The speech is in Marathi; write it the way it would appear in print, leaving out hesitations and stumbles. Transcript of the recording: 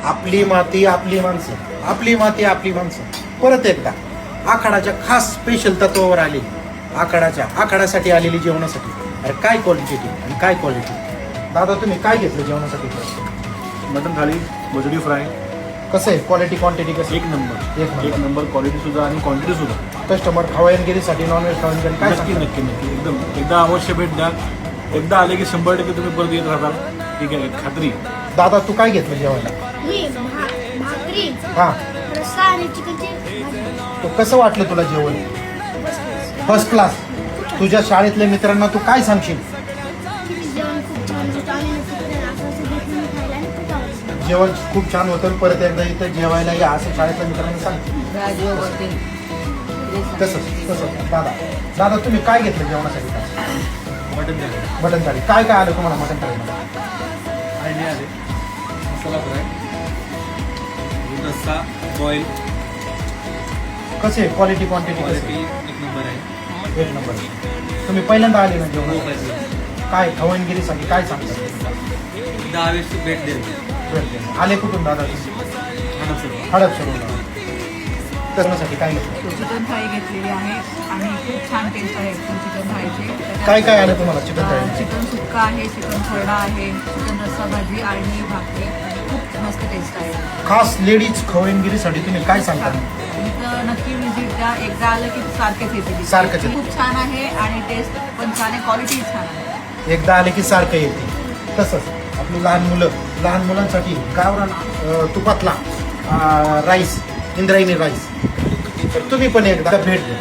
आपली माती आपली माणसं, आपली माती आपली माणसं. परत एकदा आखाडाच्या खास स्पेशल तत्वावर आली, आखाड्यासाठी आलेली जेवणासाठी. अरे काय क्वालिटी आणि काय क्वालिटी. दादा तुम्ही काय घेतलं जेवणासाठी? मटन थाळी, बजडी फ्राय, कसं आहे क्वालिटी क्वांटिटी कसं? एक नंबर क्वालिटी सुद्धा आणि क्वांटिटी सुद्धा. कस्टमर खवयनगिरीसाठी नॉनव्हेज खवयनगिरी काय नक्की सांगता? नक्की नक्की एकदम एकदा अवश्य भेट द्या. एकदा आले की 100% तुम्ही परत येत राहता. ठीक आहे, खात्री. दादा तू काय घेतलं जेवायला? मी भाकरी, हा, रस्सा आणि चिकनची भाजी. तो कसं वाटलं तुला जेवण? First class. तुझ्या शाळेतल्या मित्रांना तू काय सांगशील? जेवण खूप छान होतं आणि नक्की असं भेटून खायला आणि खूप आवडतं. जेवण खूप छान होतं. परत एकदा इथं जेवायला या असं शाळेतल्या मित्रांना सांग. तसंच दादा तुम्ही काय घेतलं जेवणासाठी? मटन थाळी. काय काय आलं तुम्हाला मटन थाळीमध्ये? फ्राय आले, मसाला फ्राय, रस्सा, बॉईल, कसे क्वालिटी क्वांटिटी क्वालिटी कशी? एक नंबर आहे. एक नंबर. तुम्ही पहिल्यांदा आले ना हो, जेवण? पाहिजे. काय खवणगिरीसाठी काय सांगता? एकदा आवेश भेट द्यायची. आले कुठून दादा? हडपसर. करण्यासाठी काय घेतलं? चिकन थाळी घेतलेली आहे आणि खूप छान टेस्ट आहे चिकन थाळीचे. काय काय आलं तुम्हाला चिकन थाळी? चिकन सुक्का आहे, चिकन खरडा आहे, चिकन रस्सा भाजी आणि भाकरी. खूप मस्त टेस्ट आहे. खास लेडीज खवणगिरीसाठी तुम्ही काय सांगता? इथं नक्की विजिट द्या. एकदा आलं की सारखेच येते. सारखंच येते. खूप छान आहे आणि टेस्ट पण छान आहे, क्वालिटी छान आहे. एकदा आले की सारखं येते. तसंच आपली लहान मुलांसाठी गावरान तुपातला राईस, इंद्रायणी राईस. तर तुम्ही पण एकदा भेट द्या.